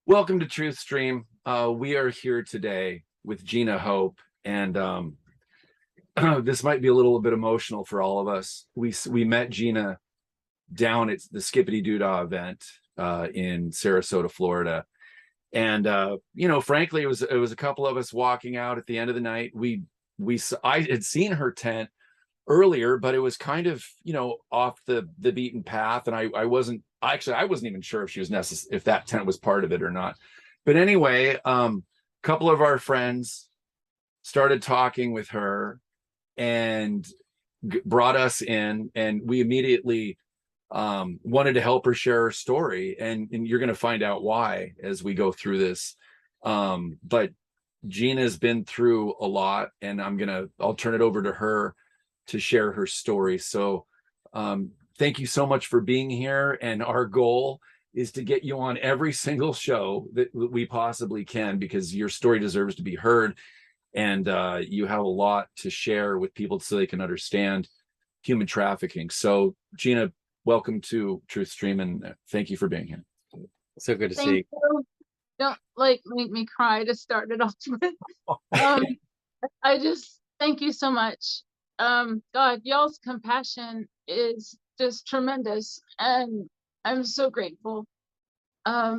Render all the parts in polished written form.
Welcome to Truth Stream. We are here today with Gina Hope, and this might be a little bit emotional for all of us. We met Gina down at the Skippydeedoodah event in Sarasota, Florida, and frankly, it was a couple of us walking out at the end of the night. I had seen her tent earlier, but it was kind of off the beaten path, and I wasn't even sure if she was if that tent was part of it or not. But anyway, couple of our friends started talking with her and brought us in, and we immediately wanted to help her share her story, and you're going to find out why as we go through this. But Gina's been through a lot, and I'll turn it over to her to share her story. So thank you so much for being here. And our goal is to get you on every single show that we possibly can, because your story deserves to be heard. And you have a lot to share with people so they can understand human trafficking. So Gina, welcome to Truth Stream, and thank you for being here. So good to see you. Don't make me cry to start it off with. I just thank you so much. God, y'all's compassion is just tremendous, and I'm so grateful. I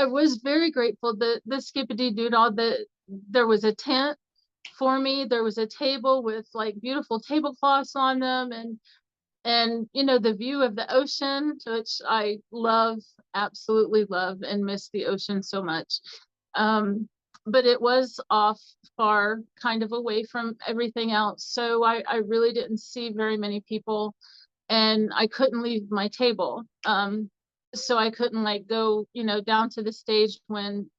was very grateful that the Skippydeedoodah, that there was a tent for me. There was a table with like beautiful tablecloths on them, and the view of the ocean, which I love, absolutely love, and miss the ocean so much. But it was off far, kind of away from everything else. So I really didn't see very many people, and I couldn't leave my table. So I couldn't go, down to the stage when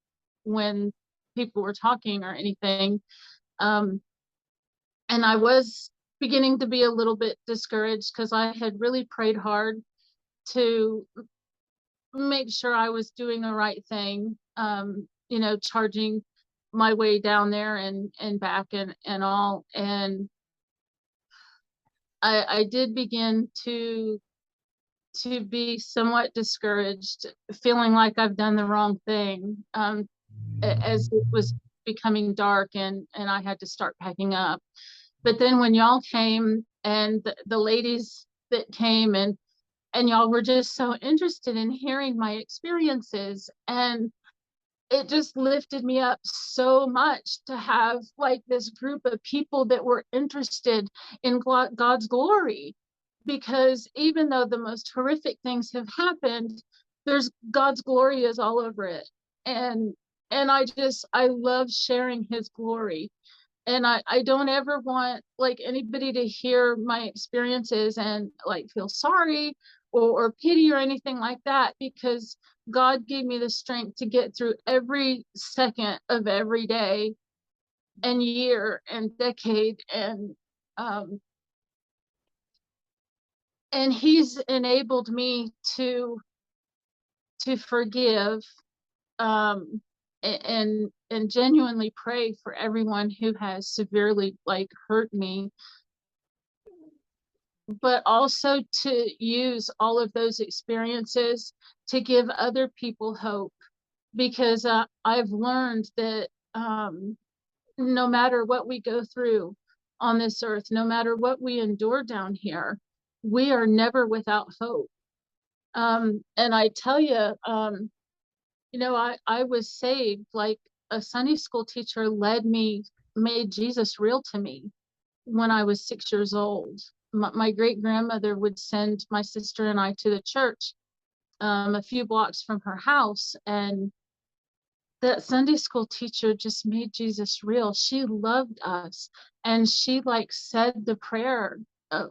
people were talking or anything. And I was beginning to be a little bit discouraged, because I had really prayed hard to make sure I was doing the right thing, charging my way down there and back and all. And I did begin to be somewhat discouraged, feeling like I've done the wrong thing, as it was becoming dark and I had to start packing up. But then when y'all came, and the ladies that came, and y'all were just so interested in hearing my experiences, and it just lifted me up so much to have this group of people that were interested in God's glory. Because even though the most horrific things have happened, there's God's glory is all over it. And I love sharing his glory. And I don't ever want anybody to hear my experiences and feel sorry or pity or anything like that, because God gave me the strength to get through every second of every day and year and decade, and he's enabled me to forgive, and genuinely pray for everyone who has severely hurt me, but also to use all of those experiences to give other people hope. Because I've learned that no matter what we go through on this earth, no matter what we endure down here, we are never without hope. And I tell you, I was saved. A Sunday school teacher made Jesus real to me when I was 6 years old. My great grandmother would send my sister and I to the church a few blocks from her house, and that Sunday school teacher just made Jesus real. She loved us, and she said the prayer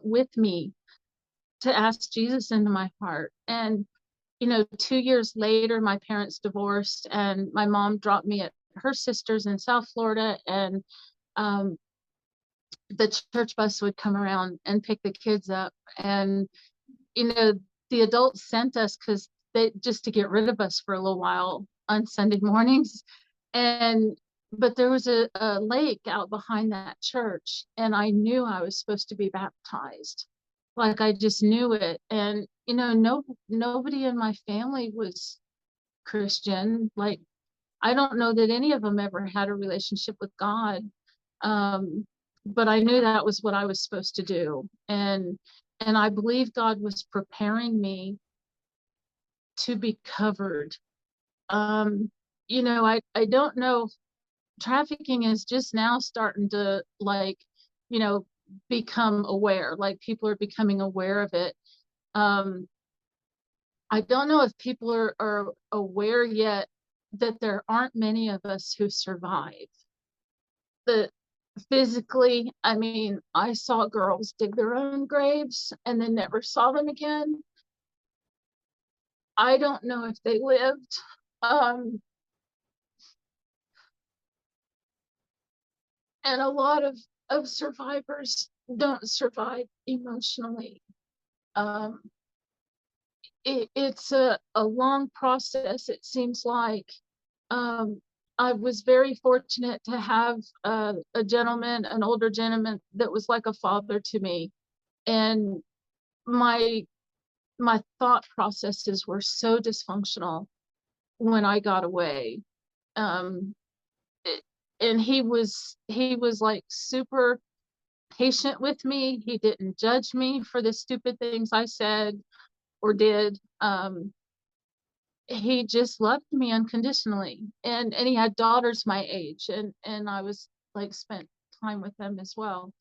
with me to ask Jesus into my heart. And 2 years later, my parents divorced, and my mom dropped me at her sister's in South Florida, and the church bus would come around and pick the kids up. And the adults sent us because just to get rid of us for a little while on Sunday mornings. But there was a lake out behind that church, and I knew I was supposed to be baptized. like I just knew it. And, you know, nobody in my family was Christian. Like, I don't know that any of them ever had a relationship with God. Um, but I knew that was what I was supposed to do. And I believe God was preparing me to be covered. Um, you know, I don't know. Trafficking is just now starting to, like, you know, become aware, like people are becoming aware of it. Um, I don't know if people are aware yet that there aren't many of us who survive. The physically, I mean, I saw girls dig their own graves and then never saw them again. I don't know if they lived. Um, and a lot of survivors don't survive emotionally. Um, it's a long process, it seems like. Um, I was very fortunate to have a gentleman, an older gentleman that was like a father to me. And my my thought processes were so dysfunctional when I got away. Um, it, and he was like super patient with me. He didn't judge me for the stupid things I said or did. He just loved me unconditionally, and he had daughters my age, and I was like spent time with them as well.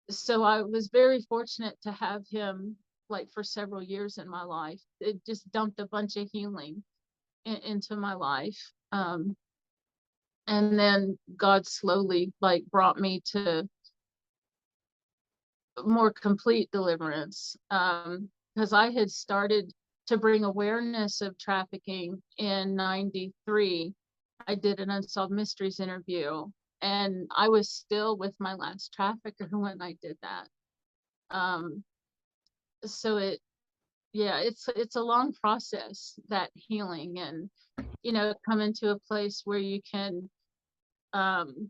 So I was very fortunate to have him like for several years in my life. It just dumped a bunch of healing into my life. And then God slowly like brought me to more complete deliverance, because I had started to bring awareness of trafficking in 93. I did an Unsolved Mysteries interview, and I was still with my last trafficker when I did that. Um, so yeah, it's a long process, that healing, and, you know, coming to a place where you can, um,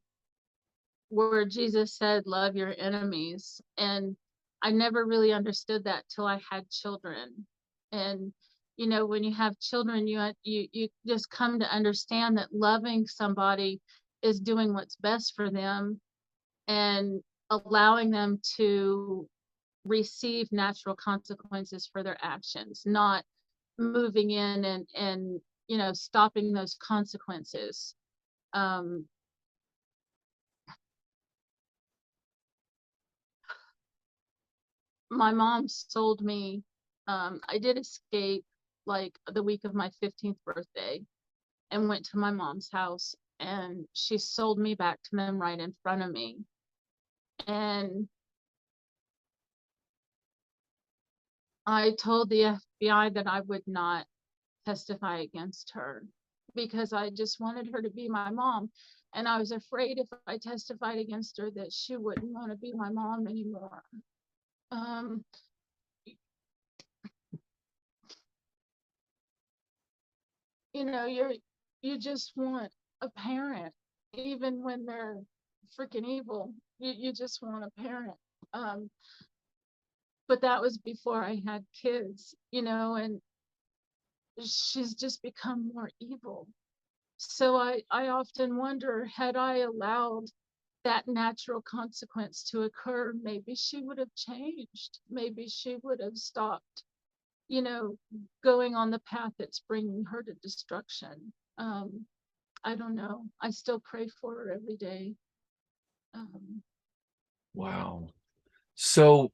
where Jesus said, love your enemies. And I never really understood that till I had children. And, you know, when you have children, you just come to understand that loving somebody is doing what's best for them and allowing them to receive natural consequences for their actions, not moving in and you know, stopping those consequences. Um, my mom sold me. I did escape like the week of my 15th birthday and went to my mom's house, and she sold me back to them right in front of me. And I told the FBI that I would not testify against her because I just wanted her to be my mom. And I was afraid if I testified against her that she wouldn't want to be my mom anymore. Um, you know, you just want a parent, even when they're freaking evil. You just want a parent. Um, but that was before I had kids, you know, and she's just become more evil. So I often wonder, had I allowed that natural consequence to occur, maybe she would have changed. Maybe she would have stopped, you know, going on the path that's bringing her to destruction. I don't know. I still pray for her every day. Um, Wow. So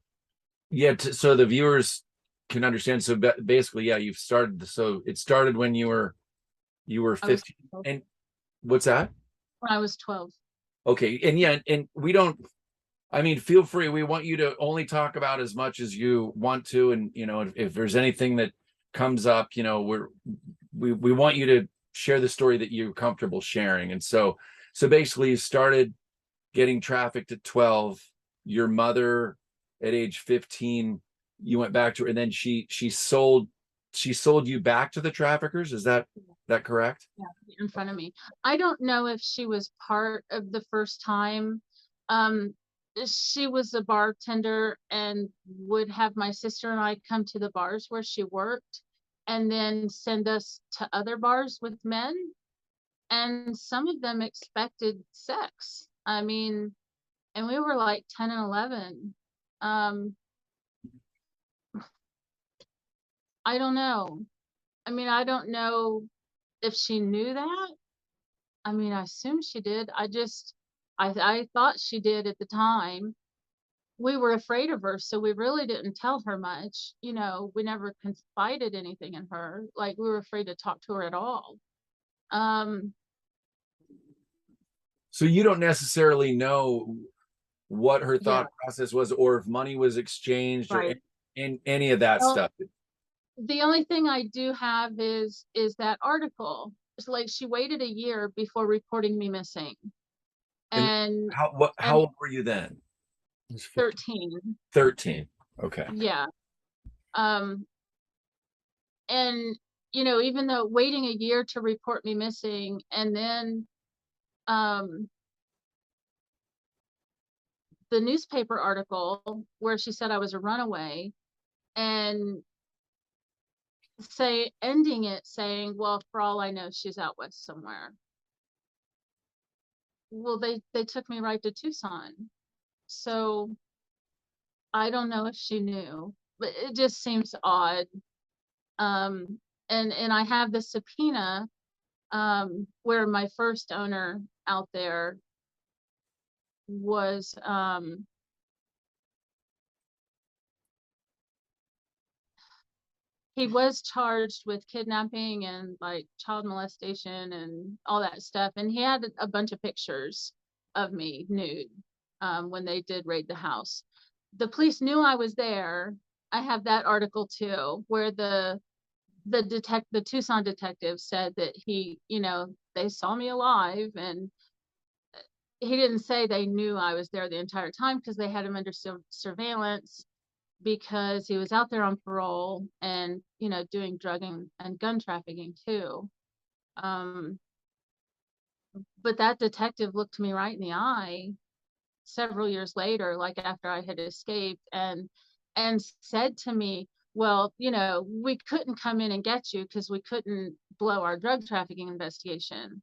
yeah, so the viewers can understand. So basically, yeah, you've started. So it started when you were I was 15. 12. And what's that? When I was 12. Okay. And yeah, and we don't, I mean, feel free. We want you to only talk about as much as you want to. And, you know, if there's anything that comes up, you know, we want you to share the story that you're comfortable sharing. And so basically you started getting trafficked at 12. Your mother at age 15, you went back to her, and then she sold you back to the traffickers. Is that correct? Yeah, in front of me. I don't know if she was part of the first time. Um, she was a bartender and would have my sister and I come to the bars where she worked and then send us to other bars with men. And some of them expected sex. I mean, and we were like 10 and 11. I don't know. I mean, I don't know if she knew that. I mean, I assume she did. I thought she did at the time. We were afraid of her, so we really didn't tell her much. You know, we never confided anything in her. Like, we were afraid to talk to her at all. So you don't necessarily know what her Yeah, thought process was, or if money was exchanged, or right. in any of that Well, stuff. the only thing I do have is that article. It's like she waited a year before reporting me missing. And And how and old were you then? 13. 13. Okay. Yeah. Um and even though waiting a year to report me missing, and then um the newspaper article where she said I was a runaway, and ending it saying, well, for all I know, she's out west somewhere. Well, they took me right to Tucson. So I don't know if she knew, but it just seems odd. And I have the subpoena, where my first owner out there was, he was charged with kidnapping and like child molestation and all that stuff. And he had a bunch of pictures of me nude, when they did raid the house. The police knew I was there. I have that article too, where the Tucson detective said that they saw me alive, and he didn't say they knew I was there the entire time because they had him under surveillance because he was out there on parole and doing drug and gun trafficking too. Um, but that detective looked me right in the eye several years later, like after I had escaped, and said to me, well, we couldn't come in and get you because we couldn't blow our drug trafficking investigation.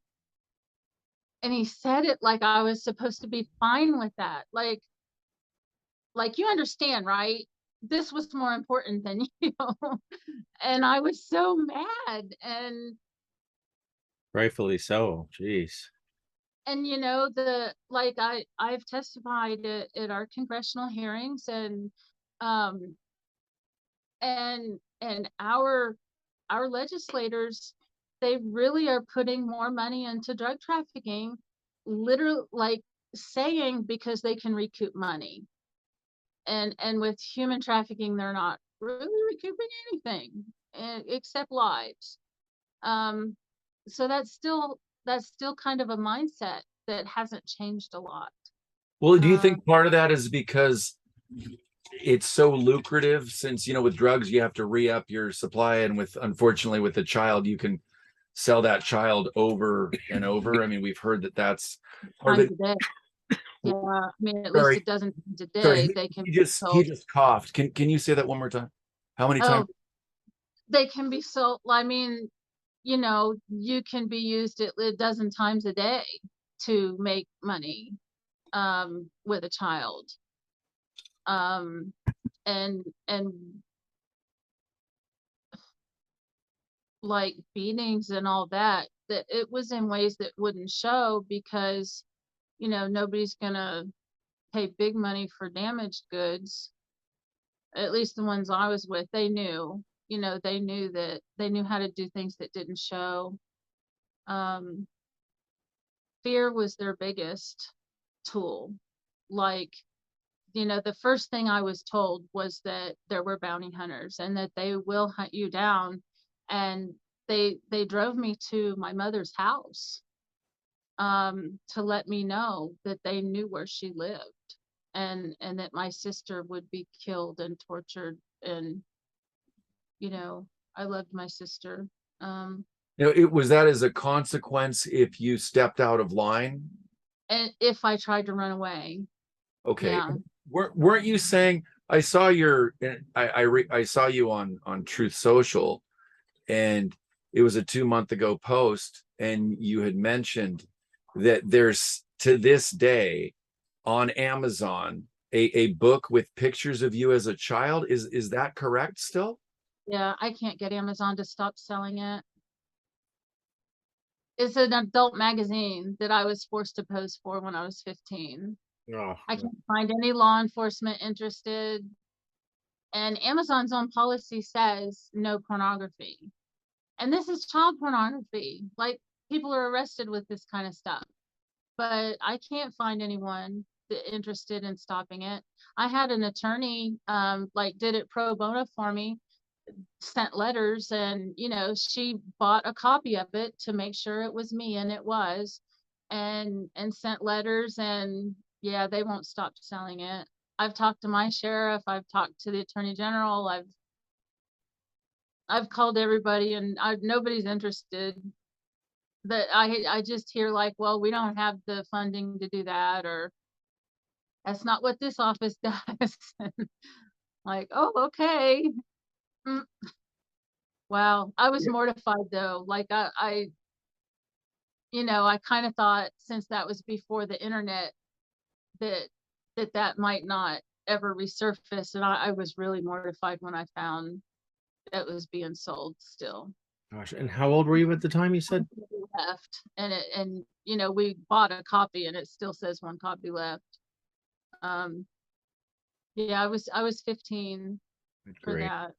And he said it like I was supposed to be fine with that. Like you understand, right? This was more important than you. And I was so mad. Rightfully so. Jeez. And I've testified at our congressional hearings, um and our legislators, they really are putting more money into drug trafficking, literally, like saying because they can recoup money. And with human trafficking, they're not really recouping anything, except lives. So that's still kind of a mindset that hasn't changed a lot. Well, do you think part of that is because it's so lucrative, since with drugs you have to re-up your supply, and unfortunately with a child you can sell that child over and over. I mean, we've heard that that's part of Times it. a day. Yeah, I mean, at least Sorry, a dozen times a sorry, day they can he be just sold. coughed. Can you say that one more time? How many times? Oh, they can be sold. I mean, you can be used at a dozen times a day to make money, with a child. Um, and like beatings and all that, that it was in ways that wouldn't show because, nobody's gonna pay big money for damaged goods. At least the ones I was with, they knew, they knew how to do things that didn't show. Um, Fear was their biggest tool. Like, the first thing I was told was that there were bounty hunters and that they will hunt you down. And they drove me to my mother's house, to let me know that they knew where she lived, and that my sister would be killed and tortured. And I loved my sister. It was that as a consequence if you stepped out of line. And if I tried to run away, Okay. Yeah. Weren't you saying, I saw your, I saw you on Truth Social, and it was a 2 month ago post, and you had mentioned that there's to this day on Amazon a book with pictures of you as a child. Is that correct still? Yeah, I can't get Amazon to stop selling it. It's an adult magazine that I was forced to pose for when I was 15. Oh, I can't find any law enforcement interested. And Amazon's own policy says no pornography. And this is child pornography. Like, people are arrested with this kind of stuff. But I can't find anyone interested in stopping it. I had an attorney like did it pro bono for me, sent letters, and she bought a copy of it to make sure it was me, and it was, and sent letters, and yeah, they won't stop selling it. I've talked to my sheriff, I've talked to the attorney general, I've called everybody, and nobody's interested. That I just hear like, well, we don't have the funding to do that, or that's not what this office does. Like, oh, okay. Mm. Wow, I was mortified though. Like, I kind of thought, since that was before the internet, that that might not ever resurface, and I was really mortified when I found that was being sold still. gosh. And how old were you at the time, you said? Left, and we bought a copy, and it still says one copy left. Yeah, I was 15 for Great. that.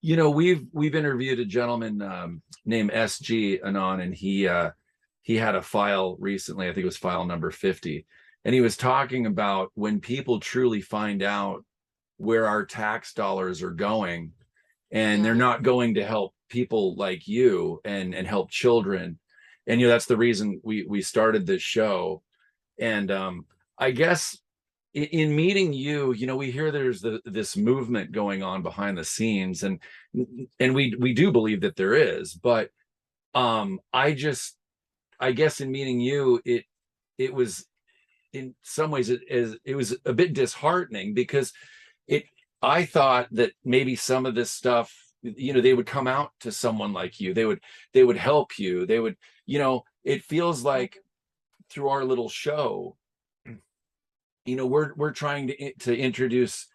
We've interviewed a gentleman named SG Anon, and he had a file recently. I think it was file number 50, and he was talking about when people truly find out where our tax dollars are going, and they're not going to help people like you and help children. And that's the reason we started this show. And I guess in meeting you, we hear there's this movement going on behind the scenes, and we do believe that there is. But I guess in meeting you, it was, in some ways, it was a bit disheartening, because I thought that maybe some of this stuff, they would come out to someone like you, they would help you, they would, it feels like through our little show, we're trying to introduce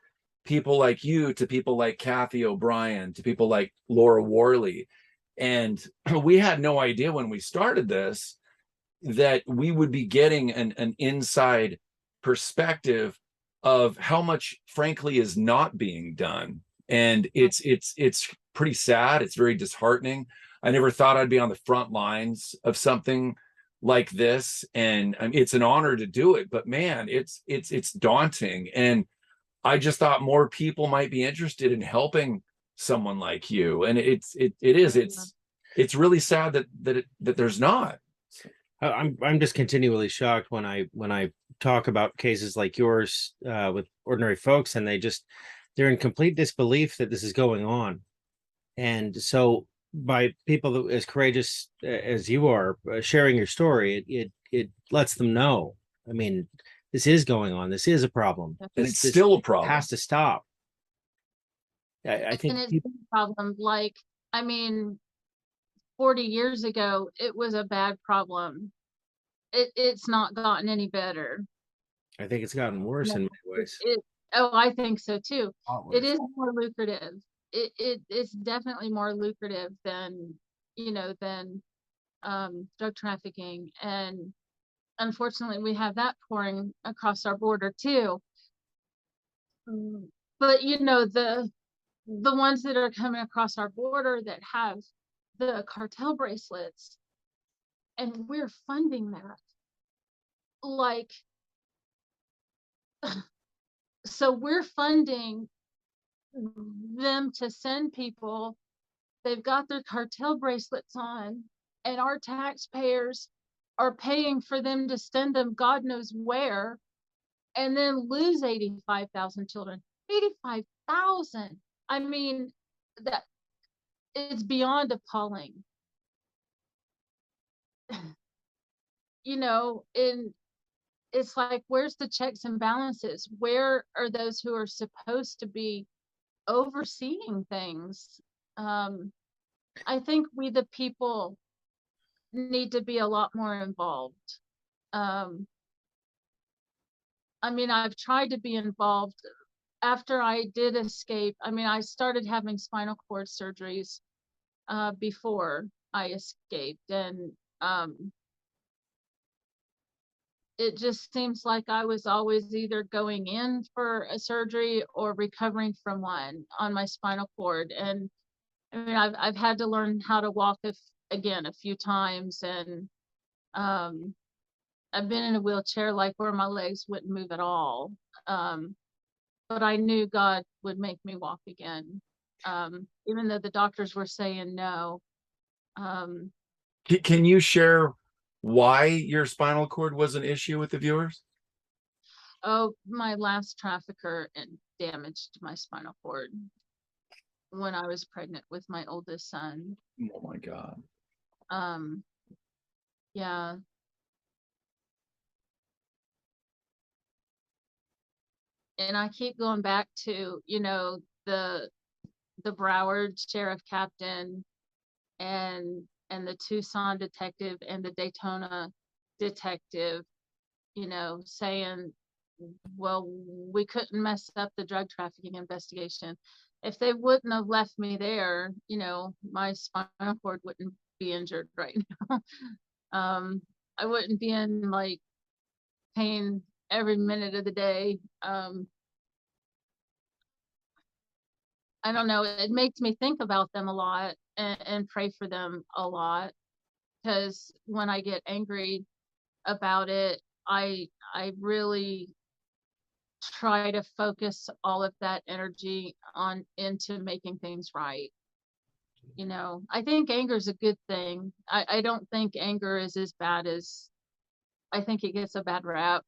people like you to people like Kathy O'Brien, to people like Laura Worley. And we had no idea when we started this that we would be getting an inside perspective of how much, frankly, is not being done. And it's pretty sad. It's very disheartening. I never thought I'd be on the front lines of something like this, and it's an honor to do it, but man, it's daunting. And I just thought more people might be interested in helping someone like you. And it's really sad that there's not. I'm just continually shocked when I talk about cases like yours with ordinary folks, and they're in complete disbelief that this is going on. And so, by people that as courageous as you are, sharing your story, it lets them know. I mean, this is going on. This is a problem, And it's still a problem. Has to stop. I think And it's a problem. Like, I mean, 40 years ago, it was a bad problem. It's not gotten any better. I think it's gotten worse in many ways. Oh, I think so too. It is more lucrative. It's definitely more lucrative than drug trafficking. And unfortunately, we have that pouring across our border too. But the ones that are coming across our border that have the cartel bracelets, and we're funding that. Like, so we're funding them to send people. They've got their cartel bracelets on, and our taxpayers are paying for them to send them God knows where, and then lose 85,000 children. 85,000. I mean, that it's beyond appalling. In it's like, where's the checks and balances? Where are those who are supposed to be overseeing things? I think we, the people, need to be a lot more involved. I mean, I've tried to be involved after I did escape. I mean, I started having spinal cord surgeries before I escaped, and it just seems like I was always either going in for a surgery or recovering from one on my spinal cord. And I mean, I've had to learn how to walk again a few times, and I've been in a wheelchair, like where my legs wouldn't move at all. But I knew God would make me walk again, even though the doctors were saying no. Can you share why your spinal cord was an issue with the viewers? Oh, my last trafficker damaged my spinal cord when I was pregnant with my oldest son. Oh my God. Yeah. And I keep going back to, you know, the Broward sheriff captain and the Tucson detective and the Daytona detective, you know, saying, well, we couldn't mess up the drug trafficking investigation. If they wouldn't have left me there, you know, my spinal cord wouldn't be injured right now. I wouldn't be in like pain every minute of the day. I don't know, it makes me think about them a lot and pray for them a lot, because when I get angry about it, I really try to focus all of that energy on into making things right. You know, I think anger is a good thing. I don't think anger is as bad as I think it gets a bad rap.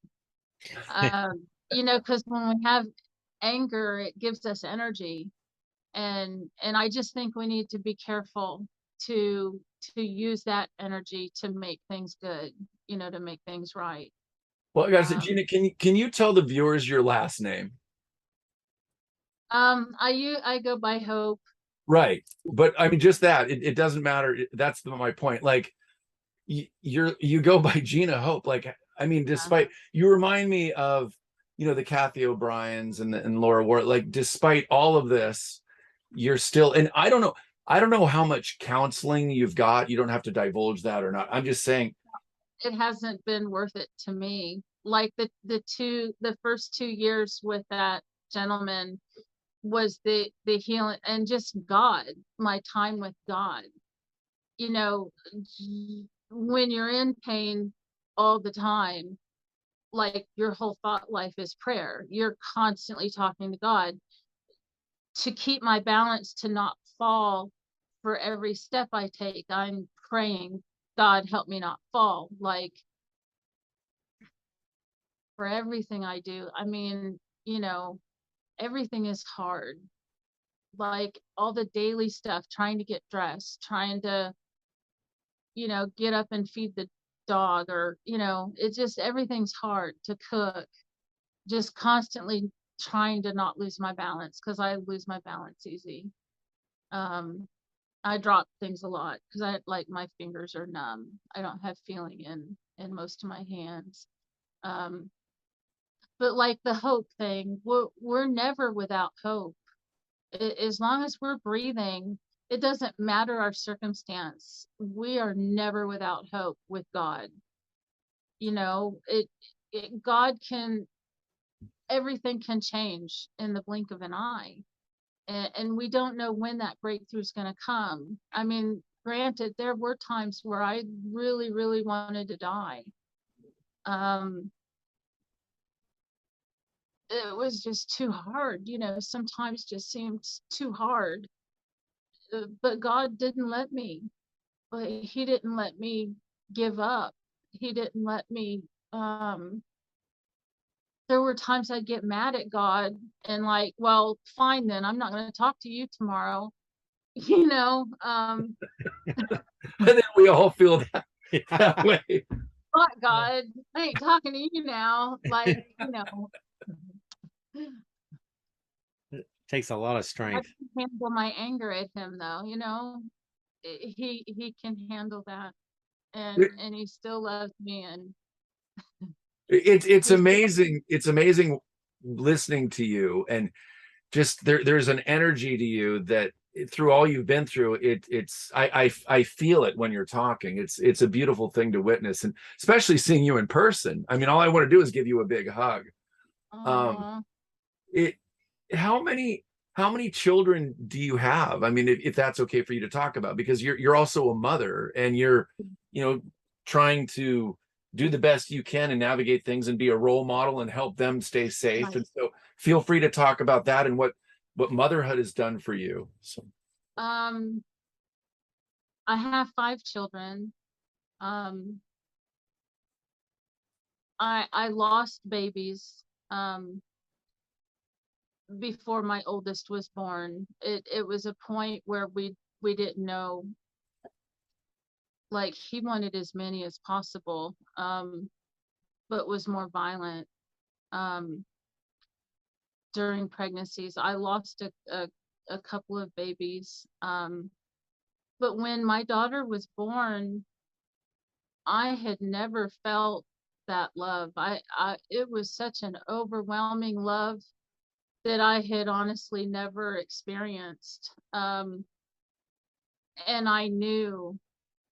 You know, because when we have anger, it gives us energy. And I just think we need to be careful to use that energy to make things good, you know, to make things right. Well, I gotta say, Gina, can you tell the viewers your last name? I go by Hope. Right. But I mean, just that, it doesn't matter. That's my point. Like, you go by Gina Hope. Like, I mean, despite, you remind me of, you know, the Kathy O'Briens and Laura Ward. Like, despite all of this, you're still, and I don't know how much counseling you've got. You don't have to divulge that or not. I'm just saying, It hasn't been worth it to me. Like the first 2 years with that gentleman was the healing, and just God, my time with God. You know, when you're in pain all the time, like your whole thought life is prayer. You're constantly talking to God to keep my balance, to not fall. For every step I take, I'm praying, God, help me not fall. Like, for everything I do, I mean, you know, everything is hard. Like all the daily stuff, trying to get dressed, trying to, you know, get up and feed the dog, or, you know, it's just, everything's hard to cook. Just constantly trying to not lose my balance, because I lose my balance easy. I drop things a lot because I, like, my fingers are numb. I don't have feeling in most of my hands. But like the hope thing, we're never without hope. As long as we're breathing, it doesn't matter our circumstance. We are never without hope with God. You know, God can, everything can change in the blink of an eye. And we don't know when that breakthrough is going to come. I mean, granted, there were times where I really, really wanted to die. It was just too hard, you know, sometimes just seemed too hard. But God didn't let me. But He didn't let me give up. He didn't let me, there were times I'd get mad at God and like, well, fine then, I'm not going to talk to you tomorrow. You know, and then we all feel that way. What, God? I ain't talking to you now. Like, you know, It takes a lot of I strength. can handle my anger at him, though. You know, he can handle that, and he still loves me, and It's he's amazing. It's amazing listening to you, and just there's an energy to you that through all you've been through, I feel it when you're talking. It's a beautiful thing to witness, and especially seeing you in person. I mean, all I want to do is give you a big hug. Um, uh, it how many children do you have? I mean, if that's okay for you to talk about, because you're also a mother, and you're, trying to do the best you can and navigate things and be a role model and help them stay safe. right. And so feel free to talk about that and what motherhood has done for you. So Um, I have 5 children. Um, I lost babies before my oldest was born. It was a point where we didn't know. Like, he wanted as many as possible, but was more violent during pregnancies. I lost a couple of babies, but when my daughter was born, I had never felt that love. It was such an overwhelming love that I had honestly never experienced. And I knew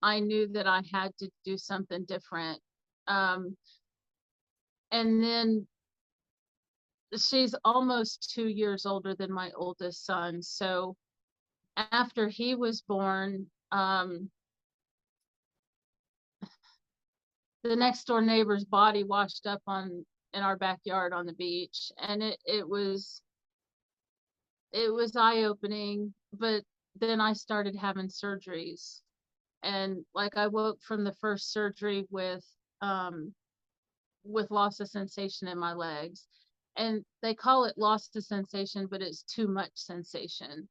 that I had to do something different. Um, and then she's almost 2 years older than my oldest son. So after he was born, the next door neighbor's body washed up in our backyard on the beach, and it was eye-opening. But then I started having surgeries, and like, I woke from the first surgery with loss of sensation in my legs, and they call it loss of sensation, but it's too much sensation.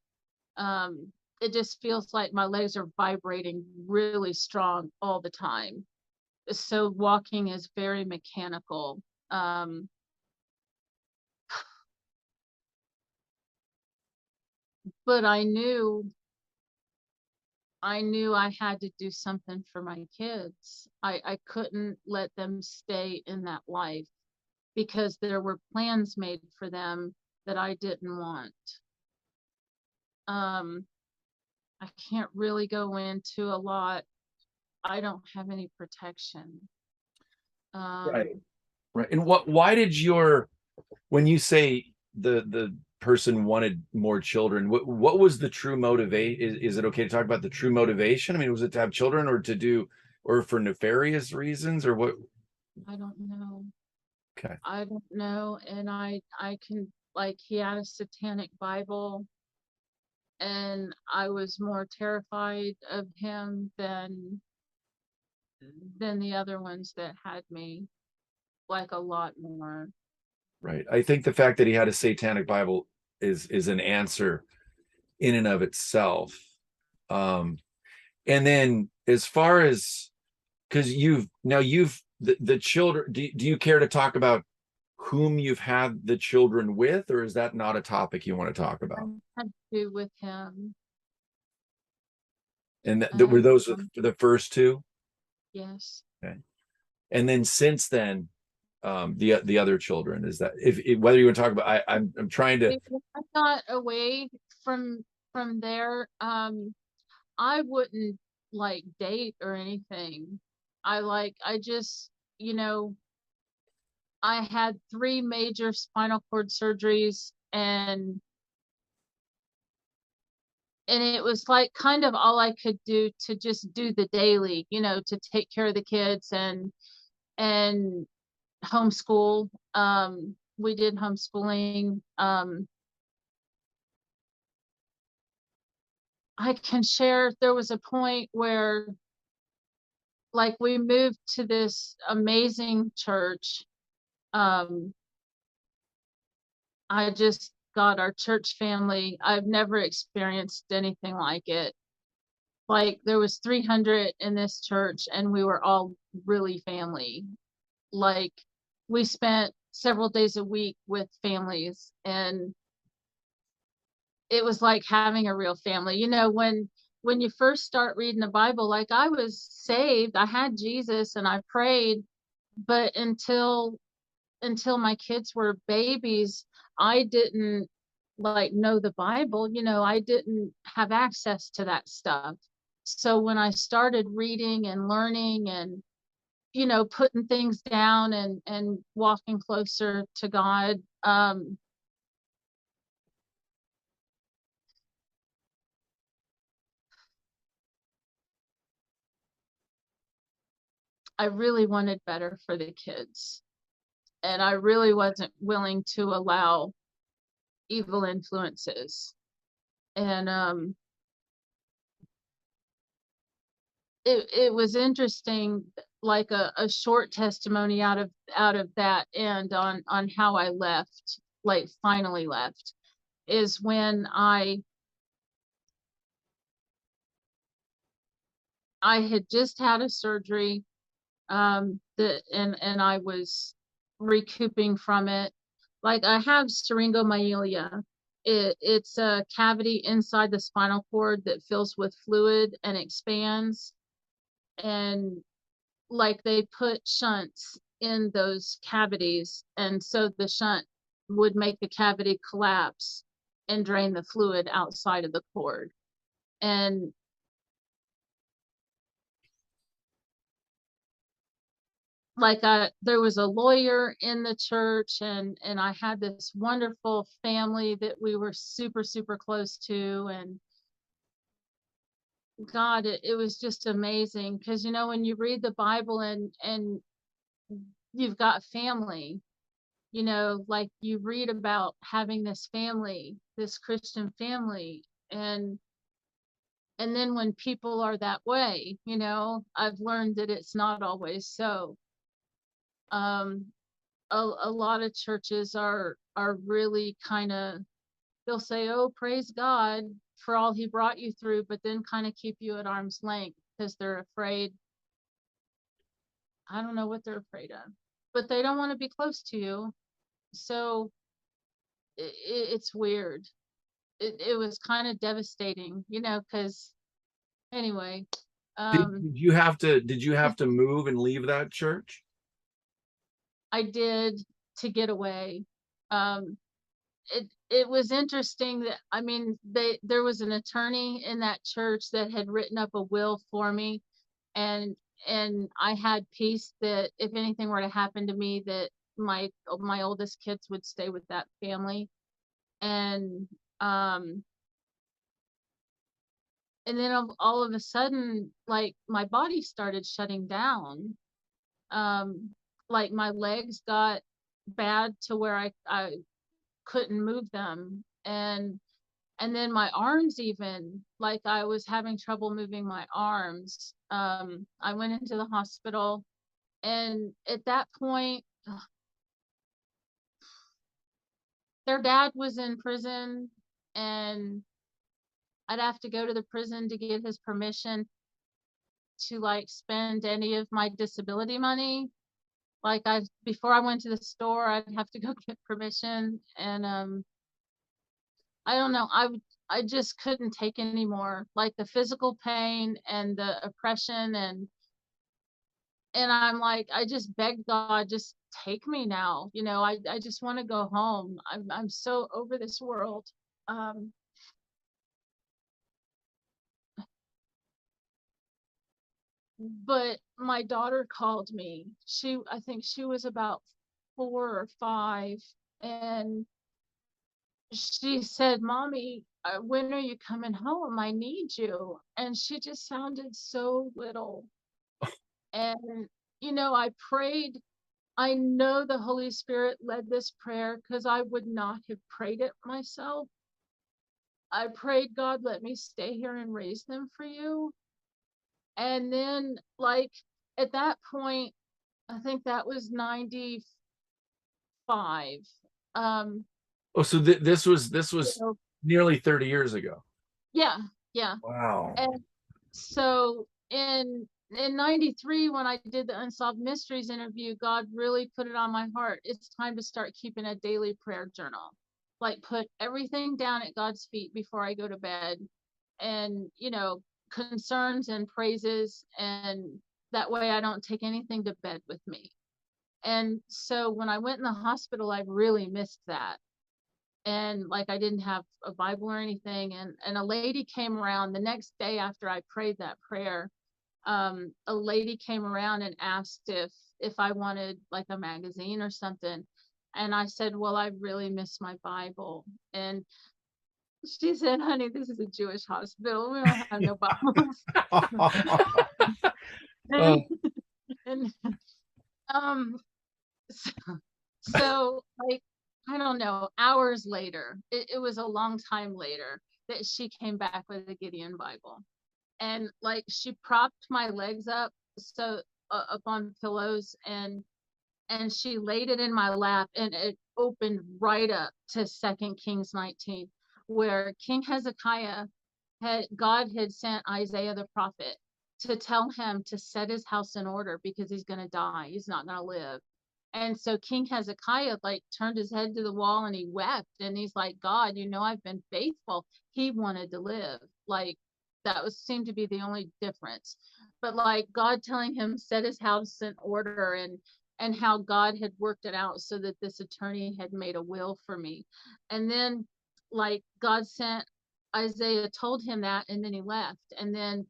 It just feels like my legs are vibrating really strong all the time. So walking is very mechanical. Um, but I knew I had to do something for my kids. I couldn't let them stay in that life, because there were plans made for them that I didn't want. Um, I can't really go into a lot. I don't have any protection. right, Um, right. And why did when you say the person wanted more children, what was the true motivate? Is it okay to talk about the true motivation? I mean, was it to have children, or for nefarious reasons, or what? I don't know. Okay. I don't know. And I can, like, he had a satanic Bible, and I was more terrified of him than the other ones that had me, like, a lot more. Right. I think the fact that he had a satanic Bible is an answer in and of itself. Um, and then as far as, because you've the children, do you care to talk about whom you've had the children with, or is that not a topic you want to talk I about? had to do with him. And were And those the first two? yes. Okay. And then since then, the other children, is that, if whether you want to talk about, I'm trying to. If I got away from there, I wouldn't, like, date or anything. I just, you know, I had 3 major spinal cord surgeries, and it was like kind of all I could do to just do the daily, to take care of the kids and homeschool. We did homeschooling. I can share, there was a point where, like, we moved to this amazing church. I just got our church family. I've never experienced anything like it. Like there was 300 in this church and we were all really family. Like we spent several days a week with families, and it was like having a real family. You know, when you first start reading the Bible, like I was saved, I had Jesus and I prayed, but until my kids were babies, I didn't like know the Bible. You know, I didn't have access to that stuff. So when I started reading and learning and, you know, putting things down and walking closer to God, I really wanted better for the kids. And I really wasn't willing to allow evil influences. And it was interesting, like a short testimony out of that, and on how I left, like finally left, is when I had just had a surgery, that and I was recouping from it. Like I have syringomyelia. It's a cavity inside the spinal cord that fills with fluid and expands. And like they put shunts in those cavities, and so the shunt would make the cavity collapse and drain the fluid outside of the cord. And like there was a lawyer in the church, and I had this wonderful family that we were super super close to, and God, it was just amazing, because you know when you read the Bible and you've got family, you know, like you read about having this family, this Christian family, and then when people are that way, you know, I've learned that it's not always so. A lot of churches are really kind of, they'll say, oh, praise God for all he brought you through, but then kind of keep you at arm's length because they're afraid. I don't know what they're afraid of, but they don't want to be close to you. So it's weird. It was kind of devastating, you know, because anyway, did you have to move and leave that church? I did, to get away. It was interesting that, I mean, there was an attorney in that church that had written up a will for me, and I had peace that if anything were to happen to me, that my oldest kids would stay with that family. And then all of a sudden, like my body started shutting down. Like my legs got bad to where I couldn't move them, and then my arms, even, like I was having trouble moving my arms. I went into the hospital, and at that point, their dad was in prison, and I'd have to go to the prison to get his permission to like spend any of my disability money. Like before I went to the store, I'd have to go get permission, and I don't know, I just couldn't take anymore, like the physical pain and the oppression, and I'm like, I just begged God, just take me now, you know, I just want to go home. I'm so over this world. But my daughter called me. I think she was about 4 or 5, and she said, Mommy, when are you coming home? I need you. And she just sounded so little. And, you know, I prayed. I know the Holy Spirit led this prayer because I would not have prayed it myself. I prayed, God, let me stay here and raise them for you. And then, like, at that point, I think that was 95. Oh, so this was You know, nearly 30 years ago. yeah, yeah. Wow. And so in 93, when I did the Unsolved Mysteries interview, God really put it on my heart. It's time to start keeping a daily prayer journal. Like, put everything down at God's feet before I go to bed, and, you know, concerns and praises, and that way I don't take anything to bed with me. And so when I went in the hospital, I really missed that. And like, I didn't have a Bible or anything. And a lady came around the next day after I prayed that prayer. A lady came around and asked if I wanted like a magazine or something. And I said, well, I really miss my Bible. And she said, honey, this is a Jewish hospital. We don't have no Bibles. Oh. and so, so like, I don't know, hours later, it was a long time later, that she came back with a Gideon Bible. And like, she propped my legs up, so up on pillows, and she laid it in my lap, and it opened right up to 2 Kings 19, where King Hezekiah God had sent Isaiah the prophet to tell him to set his house in order, because he's going to die, he's not going to live. And so King Hezekiah like turned his head to the wall and he wept, and he's like, God, you know, I've been faithful. He wanted to live. Like, that was seemed to be the only difference. But like, God telling him set his house in order, and how God had worked it out so that this attorney had made a will for me. And then like, God sent Isaiah, told him that, and then he left. And then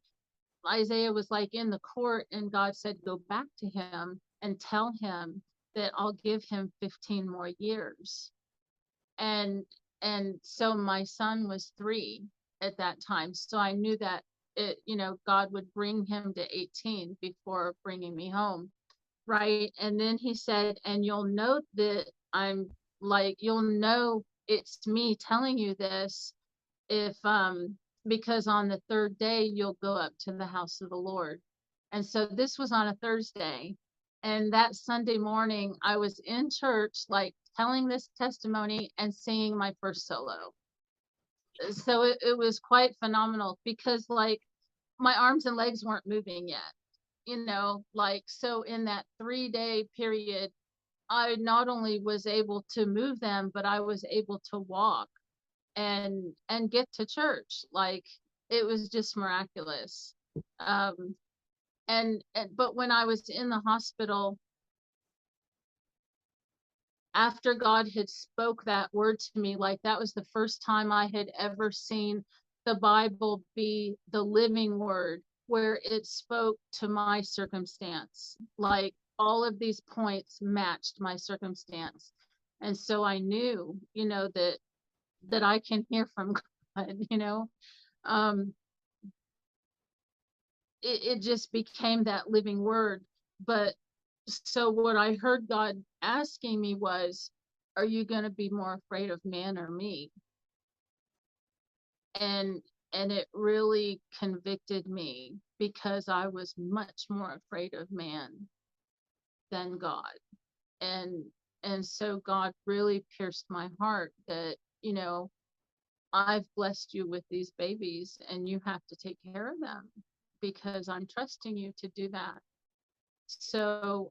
Isaiah was like in the court, and God said, go back to him and tell him that I'll give him 15 more years. And so my son was 3 at that time. So I knew that it, you know, God would bring him to 18 before bringing me home. Right. And then he said, and you'll know that I'm like, you'll know it's me telling you this if because on the 3rd day you'll go up to the house of the Lord. And so this was on a Thursday, and that Sunday morning I was in church, like telling this testimony and singing my first solo. So it was quite phenomenal, because like, my arms and legs weren't moving yet, you know, like, so in that 3-day period, I not only was able to move them, but I was able to walk and get to church. Like, it was just miraculous. And but when I was in the hospital, after God had spoke that word to me, like, that was the first time I had ever seen the Bible be the living word, where it spoke to my circumstance. Like, all of these points matched my circumstance. And so I knew, you know, that I can hear from God, you know. It just became that living word. But so what I heard God asking me was, are you going to be more afraid of man or me? And it really convicted me, because I was much more afraid of man than God. And so God really pierced my heart that, you know, I've blessed you with these babies, and you have to take care of them, because I'm trusting you to do that. So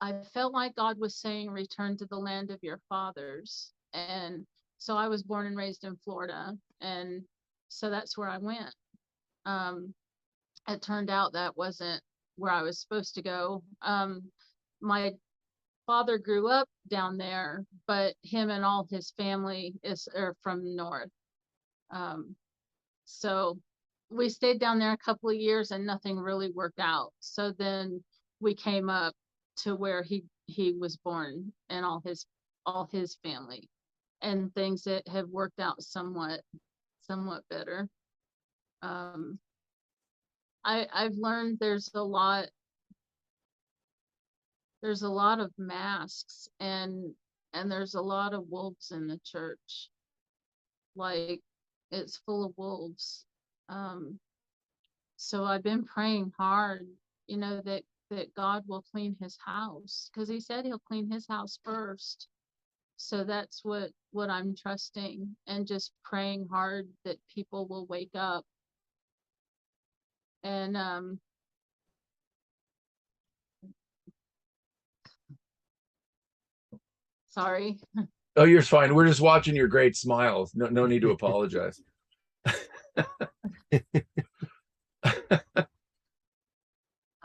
I felt like God was saying, return to the land of your fathers. And so I was born and raised in Florida, and so that's where I went. It turned out that wasn't where I was supposed to go. My father grew up down there, but him and all his family are from north. So we stayed down there a couple of years, and nothing really worked out. So then we came up to where he was born, and all his family, and things that have worked out somewhat better. I've learned there's a lot of masks, and there's a lot of wolves in the church. Like, it's full of wolves. So I've been praying hard, you know, that God will clean his house, because he said he'll clean his house first. So that's what I'm trusting, and just praying hard that people will wake up. And sorry. Oh, you're fine. We're just watching your great smiles. No need to apologize.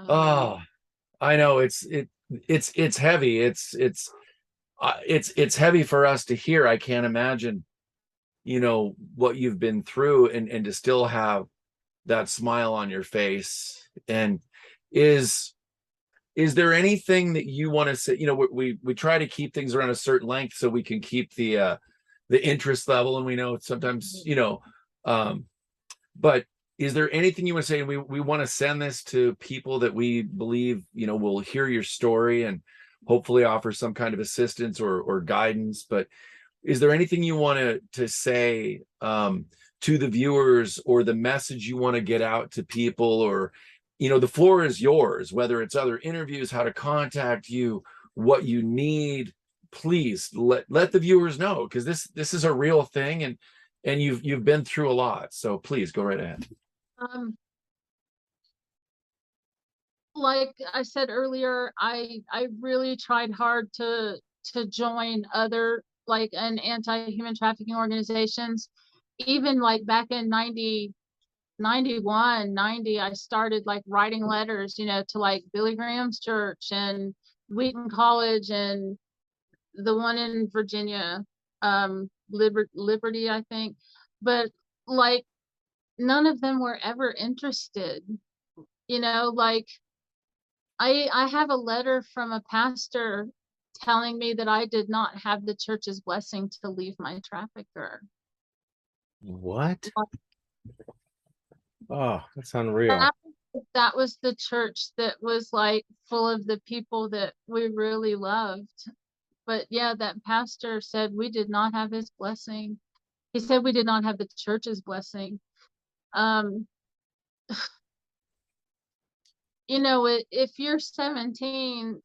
Oh, I know it's heavy. It's heavy for us to hear. I can't imagine, what you've been through, and to still have that smile on your face. And is there anything that you want to say? We try to keep things around a certain length so we can keep the interest level, and we know sometimes, but is there anything you want to say? We want to send this to people that we believe, will hear your story and hopefully offer some kind of assistance or guidance. But is there anything you want to say to the viewers, or the message you want to get out to people? Or, the floor is yours, whether it's other interviews, how to contact you, what you need. Please let the viewers know, because this is a real thing, and you've been through a lot. So please go right ahead. Like I said earlier, I really tried hard to join other like an anti-human trafficking organizations. Even like back in 91, 90, I started like writing letters, to like Billy Graham's church and Wheaton College and the one in Virginia, Liberty, I think. But like none of them were ever interested, like I have a letter from a pastor telling me that I did not have the church's blessing to leave my trafficker. What? Oh, that's unreal. That was the church that was like full of the people that we really loved. But yeah, that pastor said we did not have his blessing. He said we did not have the church's blessing. If you're 17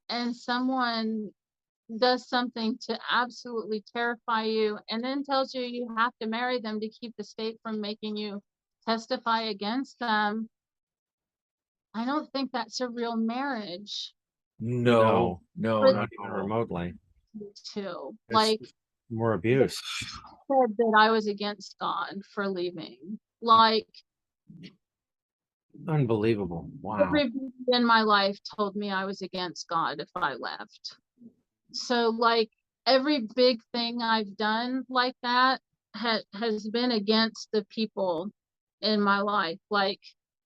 and someone does something to absolutely terrify you and then tells you you have to marry them to keep the state from making you testify against them, I don't think that's a real marriage. No, not even remotely. Too. It's like more abuse. Said that I was against God for leaving. Like unbelievable. Wow. Everybody in my life told me I was against God if I left. So like every big thing I've done like that has been against the people in my life. Like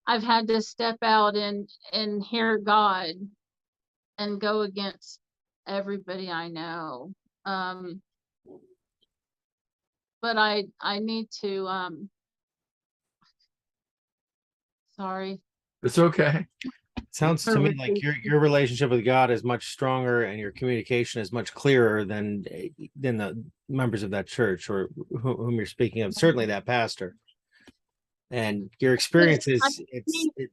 I've had to step out and hear God and go against everybody I know. But I need to sorry. It's okay. Sounds to me like your relationship with God is much stronger and your communication is much clearer than the members of that church or whom you're speaking of. Certainly that pastor. And your experience is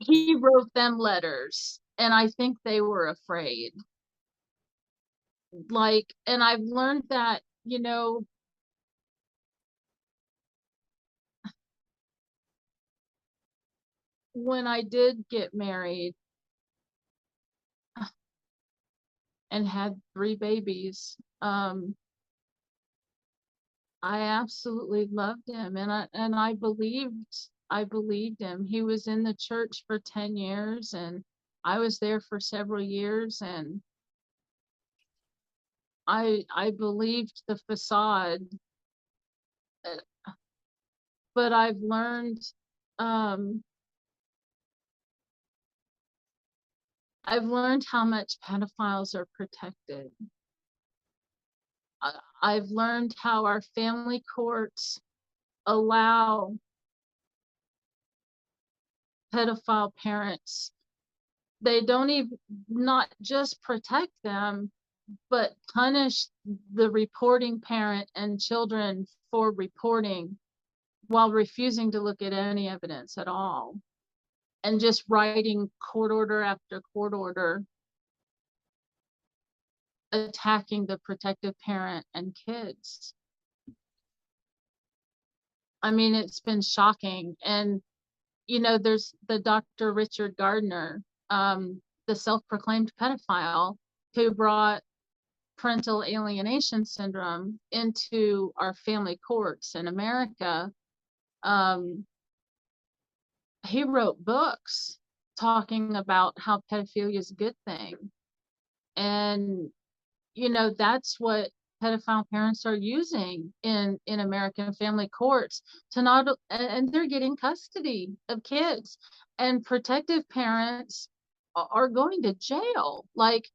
he wrote them letters and I think they were afraid. Like, and I've learned that, when I did get married and had 3 babies, I absolutely loved him and I believed him. He was in the church for 10 years and I was there for several years and I believed the facade. But I've learned how much pedophiles are protected. I've learned how our family courts allow pedophile parents. They don't even not just protect them, but punish the reporting parent and children for reporting while refusing to look at any evidence at all and just writing court order after court order attacking the protective parent and kids. I mean, it's been shocking. And there's the Dr. Richard Gardner, the self-proclaimed pedophile who brought parental alienation syndrome into our family courts in America. He wrote books talking about how pedophilia is a good thing. And, that's what pedophile parents are using in American family courts to not, and they're getting custody of kids, and protective parents are going to jail. Like,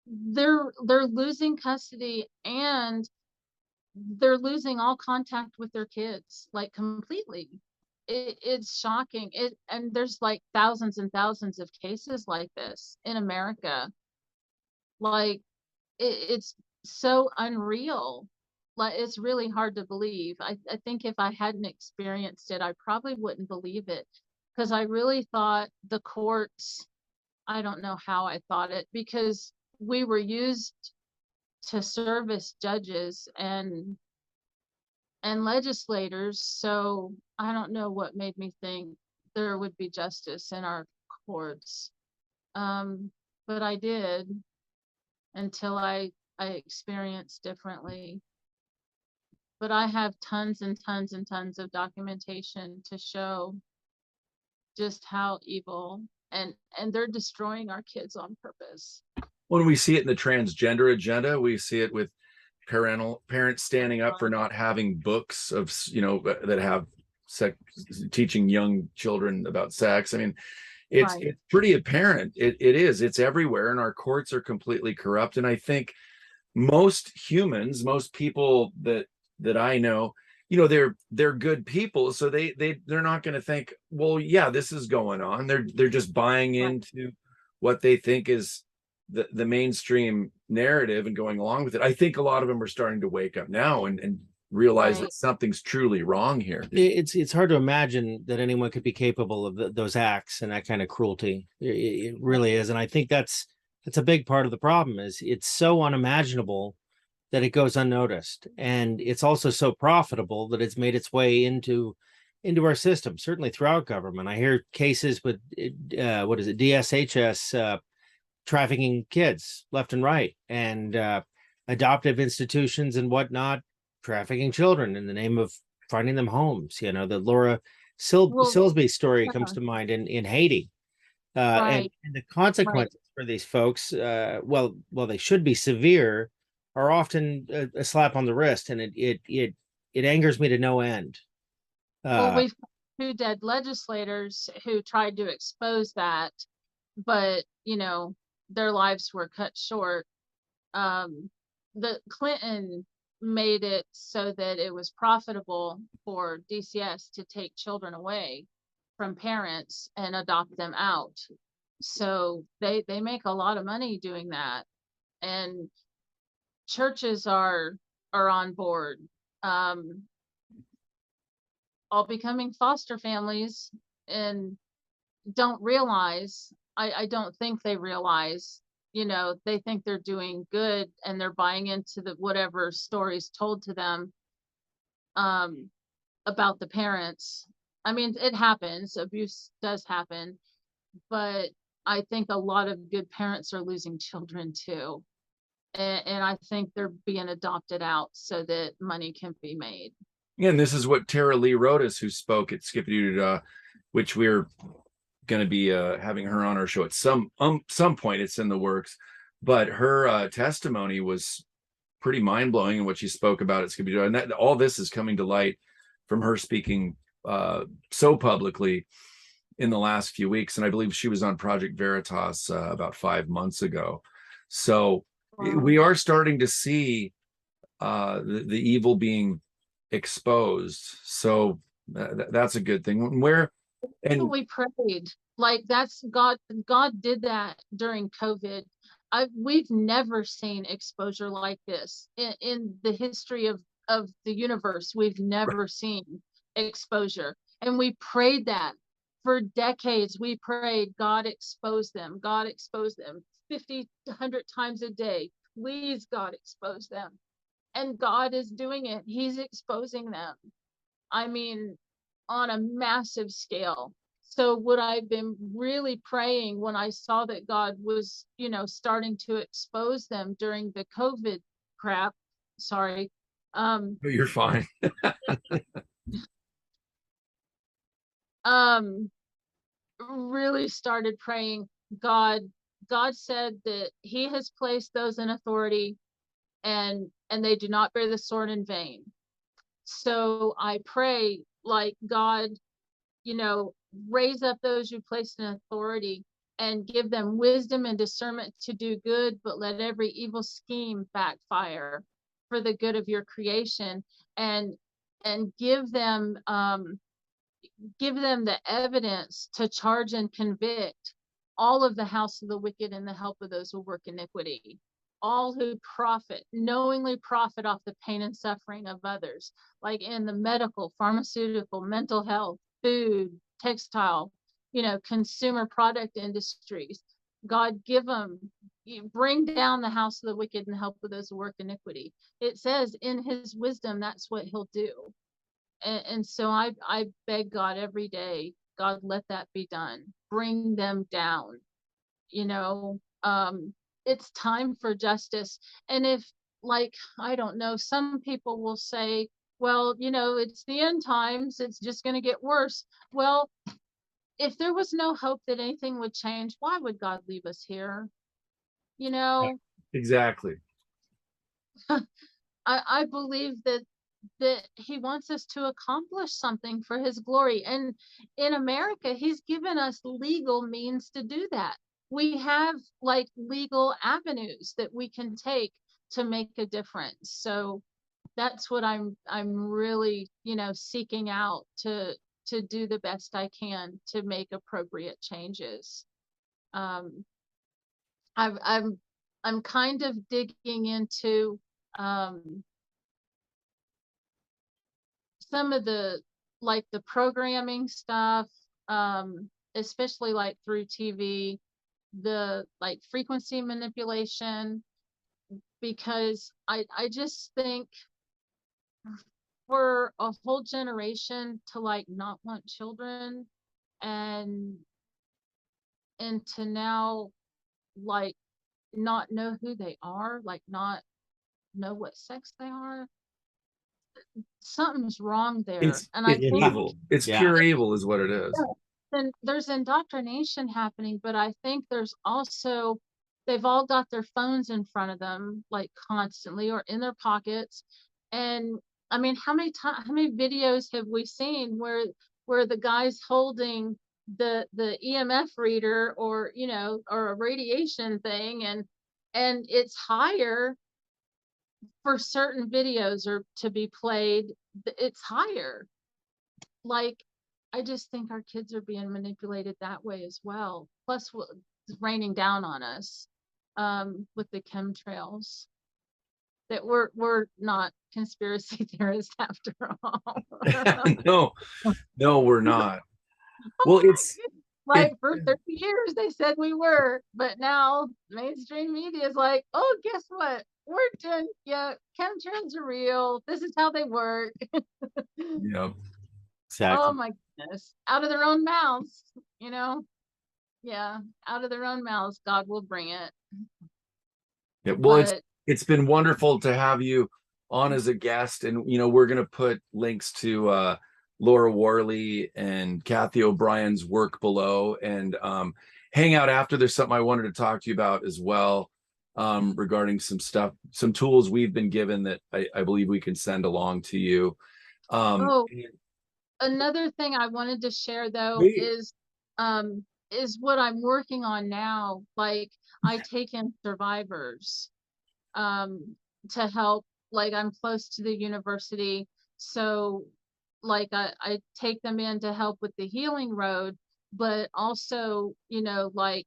they're losing custody, and they're losing all contact with their kids, like, completely. It's shocking. And there's like thousands and thousands of cases like this in America. Like, it's so unreal. Like, it's really hard to believe. I think if I hadn't experienced it, I probably wouldn't believe it, because I really thought the courts, I don't know how I thought it, because we were used to serve as judges and legislators. So I don't know what made me think there would be justice in our courts. But I did, until I experienced differently. But I have tons and tons and tons of documentation to show just how evil, and they're destroying our kids on purpose. When we see it in the transgender agenda, we see it with parents standing up for not having books of, that have sex, teaching young children about sex. I mean, it's pretty apparent. It's everywhere, and our courts are completely corrupt. And I think most humans, most people that I know, they're good people, so they're not going to think, well, yeah, this is going on. They're just buying into what they think is the mainstream narrative and going along with it. I think a lot of them are starting to wake up now and realize that something's truly wrong here. It's hard to imagine that anyone could be capable of those acts and that kind of cruelty. It really is. And I think that's a big part of the problem. Is it's so unimaginable that it goes unnoticed, and it's also so profitable that it's made its way into our system, certainly throughout government. I hear cases with DSHS trafficking kids left and right, and adoptive institutions and whatnot trafficking children in the name of finding them homes. The Laura Silsby story comes to mind in Haiti. And the consequences for these folks, well, they should be severe, are often a slap on the wrist, and it angers me to no end. Well, we've two dead legislators who tried to expose that, but their lives were cut short. The Clinton made it so that it was profitable for DCS to take children away from parents and adopt them out. So they make a lot of money doing that, and churches are on board, all becoming foster families, and don't realize, I don't think they realize, they think they're doing good, and they're buying into the whatever stories told to them about the parents. I mean, it happens, abuse does happen, but I think a lot of good parents are losing children too. And I think they're being adopted out so that money can be made. And this is what Tara Lee Rodas, who spoke at Skippydeedoodah, which we're going to be having her on our show at some point. It's in the works, but her testimony was pretty mind-blowing in what she spoke about at Skippydeedoodah, and that all this is coming to light from her speaking so publicly in the last few weeks. And I believe she was on Project Veritas about 5 months ago. So we are starting to see the evil being exposed. So that's a good thing. We prayed, like, that's God did that during COVID. We've never seen exposure like this in the history of the universe. We've never seen exposure, and we prayed that for decades. We prayed, God expose them, God expose them, 50 100 times a day. Please, God, expose them. And God is doing it. He's exposing them, I mean, on a massive scale. So what I've been really praying when I saw that God was, starting to expose them during the COVID crap, sorry, You're fine. really started praying, God said that he has placed those in authority, and they do not bear the sword in vain. So I pray, like, God, raise up those you placed in authority and give them wisdom and discernment to do good, but let every evil scheme backfire for the good of your creation, and give them the evidence to charge and convict all of the house of the wicked and the help of those who work iniquity, all who knowingly profit off the pain and suffering of others, like in the medical, pharmaceutical, mental health, food, textile, consumer product industries. God, bring down the house of the wicked and help of those who work iniquity. It says in his wisdom, that's what he'll do. And so I beg God every day, God, let that be done. Bring them down. It's time for justice. And if, like, I don't know, some people will say, well, it's the end times, it's just going to get worse. Well, if there was no hope that anything would change, why would God leave us here? Exactly. I believe that he wants us to accomplish something for his glory. And in America, he's given us legal means to do that. We have, like, legal avenues that we can take to make a difference. So that's what I'm really, seeking out to do the best I can to make appropriate changes. I'm kind of digging into some of the, like, the programming stuff, especially like through TV, the, like, frequency manipulation, because I just think for a whole generation to, like, not want children, and to now, like, not know who they are, like, not know what sex they are, something's wrong there. And I It's think evil. It's pure evil is what it is. then there's indoctrination happening, but I think there's also, they've all got their phones in front of them, like, constantly, or in their pockets. And I mean, how many videos have we seen where the guy's holding the EMF reader, or or a radiation thing, and it's higher for certain videos or to be played, it's higher. Like, I just think our kids are being manipulated that way as well. Plus, it's raining down on us with the chemtrails. That we're not conspiracy theorists after all. No, we're not. Well, it's like, for 30 years they said we were, but now mainstream media is like, oh, guess what? We're doing, chemtrails are real. This is how they work. Yep. Exactly. Oh my goodness. Out of their own mouths, Yeah, out of their own mouths, God will bring it. Yeah, well, But it's been wonderful to have you on as a guest, and we're going to put links to Laura Worley and Kathy O'Brien's work below, and hang out after. There's something I wanted to talk to you about as well, regarding some tools we've been given that I believe we can send along to you. Another thing I wanted to share, though, is what I'm working on now. Like, I take in survivors to help. Like, I'm close to the university, so, like, I take them in to help with the healing road, but also, like,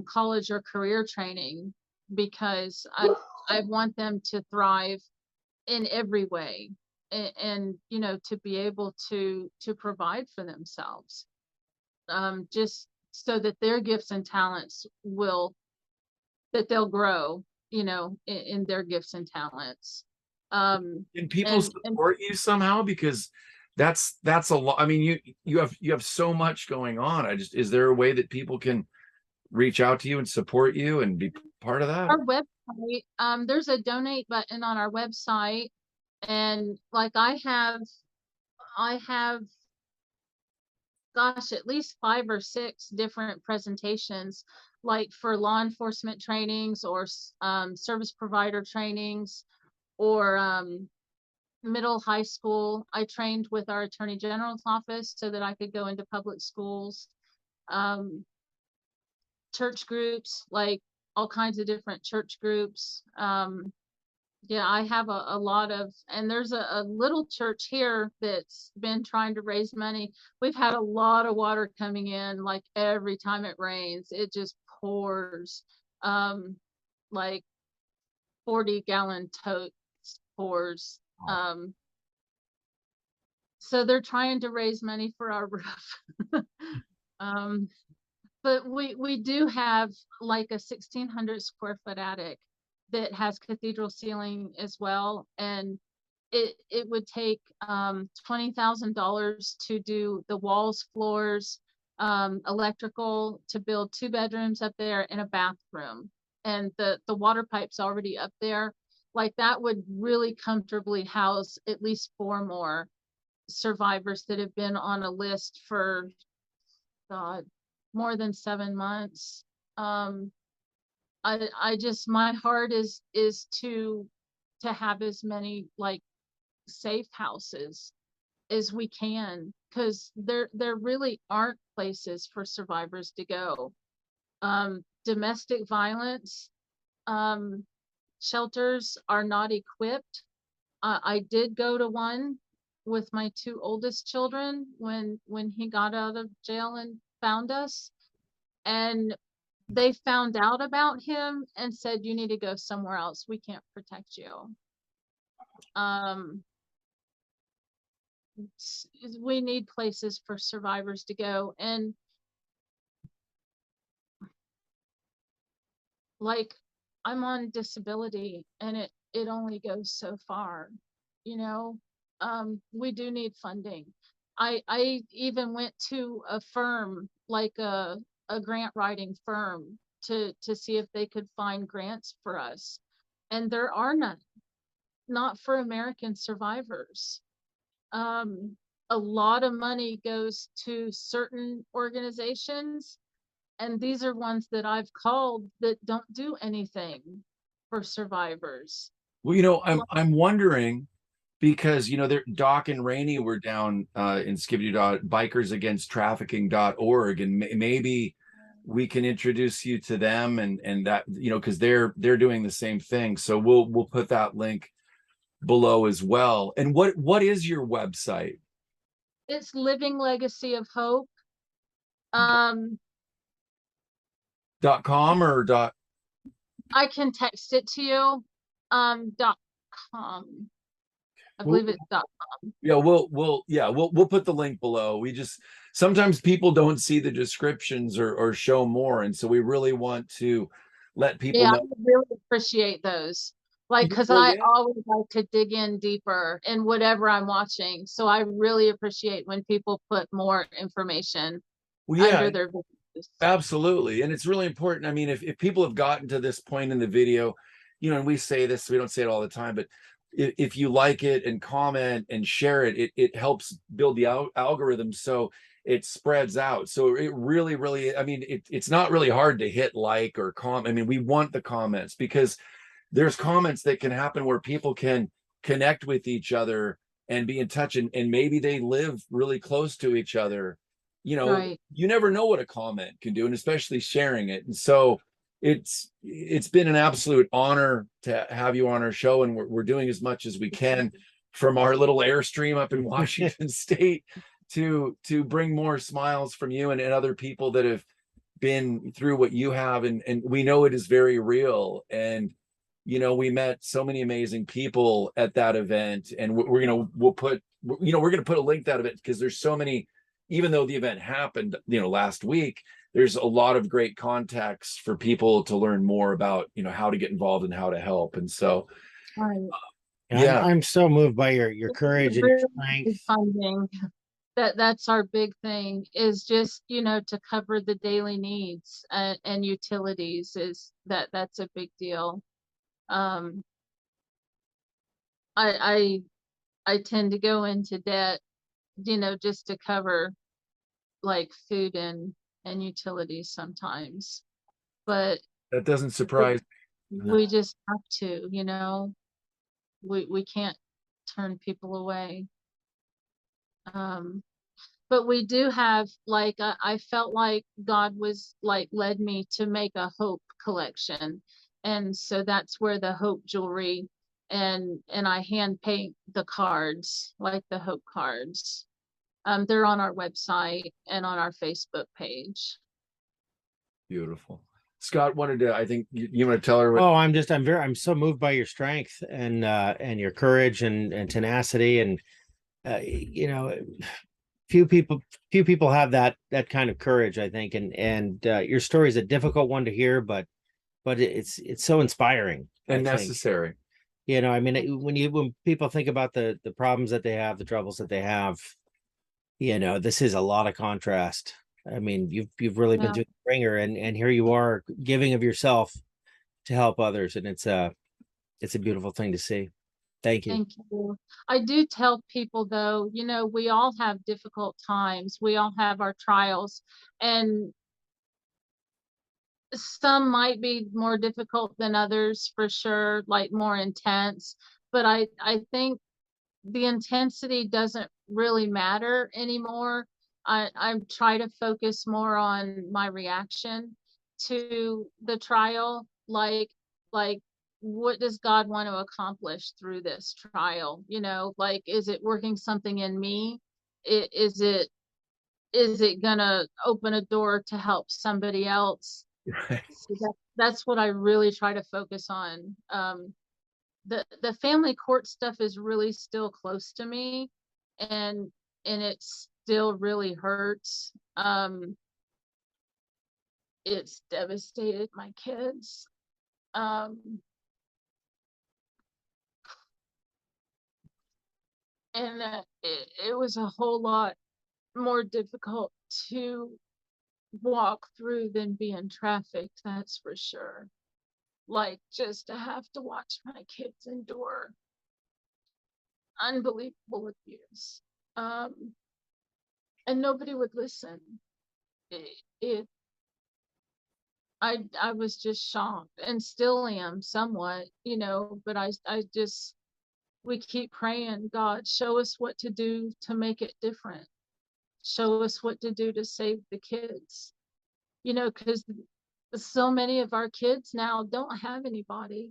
college or career training, because I want them to thrive in every way, and to be able to provide for themselves, just so that their gifts and talents they'll grow, in their gifts and talents. Can people support you somehow? Because that's a lot. I mean, you have so much going on. Is there a way that people can reach out to you and support you and be part of that? Our website, there's a donate button on our website, and like I have, gosh, at least 5 or 6 different presentations, like for law enforcement trainings or service provider trainings, or middle high school. I trained with our Attorney General's office so that I could go into public schools. Church groups, like all kinds of different church groups. Yeah, I have a lot of, and there's a little church here that's been trying to raise money. We've had a lot of water coming in, like every time it rains, it just pours, like 40-gallon totes pours. So they're trying to raise money for our roof. But we do have like a 1,600 square foot attic that has cathedral ceiling as well, and it would take $20,000 to do the walls, floors, electrical, to build 2 bedrooms up there and a bathroom, and the water pipe's already up there. Like that would really comfortably house at least 4 more survivors that have been on a list for, God, more than 7 months. I just, my heart is to have as many like safe houses as we can, because there really aren't places for survivors to go. Domestic violence shelters are not equipped. I did go to one with my 2 oldest children when he got out of jail and found us, and they found out about him and said, you need to go somewhere else, we can't protect you. We need places for survivors to go. And like, I'm on disability, and it only goes so far, you know. We do need funding. I even went to a firm, like a grant writing firm, to see if they could find grants for us, and there are none, not for American survivors. A lot of money goes to certain organizations, and these are ones that I've called that don't do anything for survivors. Well, I'm wondering, because Doc and Rainey were down in Skippydeedoodah, bikersagainsttrafficking.org, and maybe we can introduce you to them, and that, because they're doing the same thing. So we'll put that link below as well. And what is your website? It's Living Legacy of Hope. .com or dot? I can text it to you. .com. I believe it's .com. Yeah, we'll put the link below. We just, sometimes people don't see the descriptions or show more, and so we really want to let people know. I really appreciate those. Like, because I always like to dig in deeper in whatever I'm watching. So I really appreciate when people put more information under their videos. Absolutely. And it's really important. I mean, if people have gotten to this point in the video, and we say this, we don't say it all the time, but if you like it and comment and share it, it helps build the algorithm so it spreads out. So it really, I mean, it's not really hard to hit like or comment. I mean, we want the comments, because there's comments that can happen where people can connect with each other and be in touch, and maybe they live really close to each other. Right. You never know what a comment can do, and especially sharing it. And so it's been an absolute honor to have you on our show, and we're doing as much as we can from our little Airstream up in Washington State to bring more smiles from you and other people that have been through what you have, and we know it is very real. And we met so many amazing people at that event, and we're gonna put a link to that event, because there's so many. Even though the event happened last week, there's a lot of great contacts for people to learn more about how to get involved and how to help. And so Yeah, I'm so moved by your courage and your Really strength. funding. That's our big thing, is just, to cover the daily needs, and utilities. That's a big deal. Um, I tend to go into debt, just to cover like food and utilities sometimes, but that doesn't we, surprise me. No. we just have to, we can't turn people away. Um, but we do have, like, I felt like God was like led me to make a hope collection, and so that's where the hope jewelry, and I hand paint the cards, like the hope cards. They're on our website and on our Facebook page. Beautiful. Scott wanted to, I think you want to tell her what. Oh, I'm so moved by your strength and your courage and tenacity. And few people have that kind of courage, I think. And your story is a difficult one to hear, but it's so inspiring, And I think. necessary. I mean, when people think about the problems that they have, the troubles that they have, this is a lot of contrast. I mean, you've really been Yeah. through the ringer, and here you are giving of yourself to help others, and it's a beautiful thing to see. Thank you. Thank you. I do tell people, though, we all have difficult times. We all have our trials, and some might be more difficult than others, for sure, like more intense. But I think the intensity doesn't really matter anymore. I try to focus more on my reaction to the trial, like what does God want to accomplish through this trial? Like, is it working something in me? Is it gonna open a door to help somebody else? Right. So that's what I really try to focus on. The family court stuff is really still close to me, and it still really hurts. It's devastated my kids. Um, and it was a whole lot more difficult to walk through than being trafficked, that's for sure. Like, just to have to watch my kids endure unbelievable abuse. And nobody would listen. It I was just shocked, and still am somewhat, but I just, we keep praying, God, show us what to do to make it different. Show us what to do to save the kids. Because so many of our kids now don't have anybody.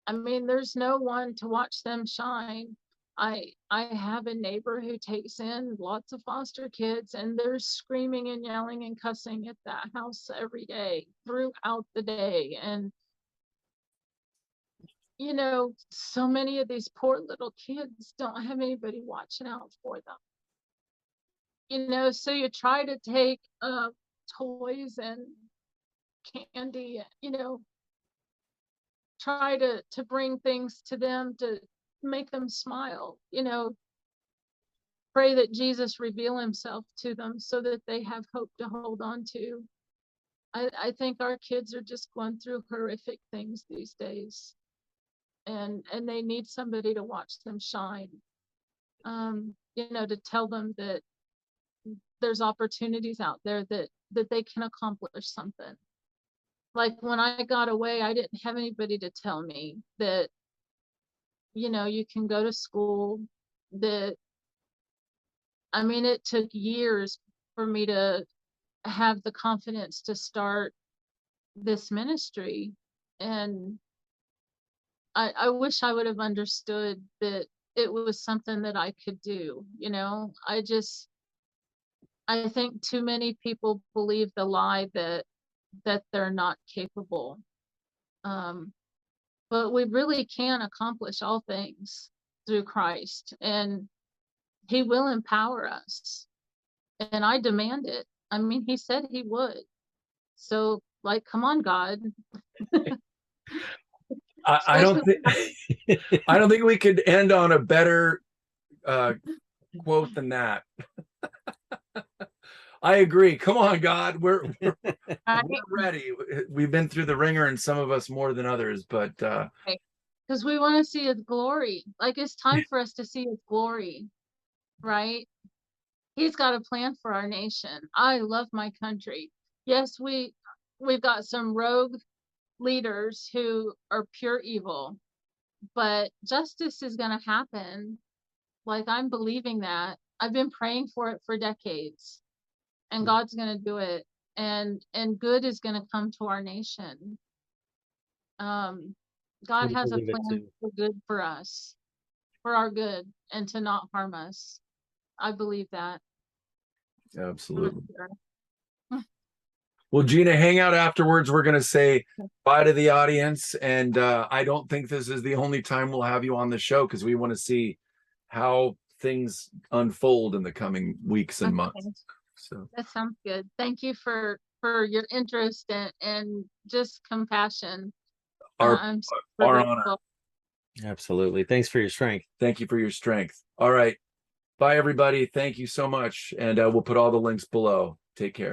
I mean, there's no one to watch them shine. I have a neighbor who takes in lots of foster kids, and they're screaming and yelling and cussing at that house every day, throughout the day. And so many of these poor little kids don't have anybody watching out for them. So you try to take toys and candy, try to bring things to them to make them smile, pray that Jesus reveal himself to them so that they have hope to hold on to. I think our kids are just going through horrific things these days, and they need somebody to watch them shine, to tell them that there's opportunities out there that they can accomplish something. Like, when I got away, I didn't have anybody to tell me that, you can go to school. That, I mean, it took years for me to have the confidence to start this ministry. And I wish I would have understood that it was something that I could do. I think too many people believe the lie that they're not capable. But we really can accomplish all things through Christ, and he will empower us. And I demand it. I mean, he said he would. So, like, come on, God. I don't think I don't think we could end on a better quote than that. I agree. Come on, God, we're ready. We've been through the ringer, and some of us more than others, but because we want to see his glory. Like, it's time for us to see his glory, right? He's got a plan for our nation. I love my country. Yes, we've got some rogue leaders who are pure evil, but justice is going to happen. Like, I'm believing that. I've been praying for it for decades, and God's going to do it, and good is going to come to our nation. God has a plan for good for us, for our good, and to not harm us. I believe that. absolutely. Well, Gina, hang out afterwards. We're going to say bye to the audience. And I don't think this is the only time we'll have you on the show, because we want to see how things unfold in the coming weeks and months. So that sounds good. Thank you for your interest and just compassion. I'm our honor. Absolutely. Thanks for your strength. Thank you for your strength. All right. Bye, everybody. Thank you so much. And we'll put all the links below. Take care.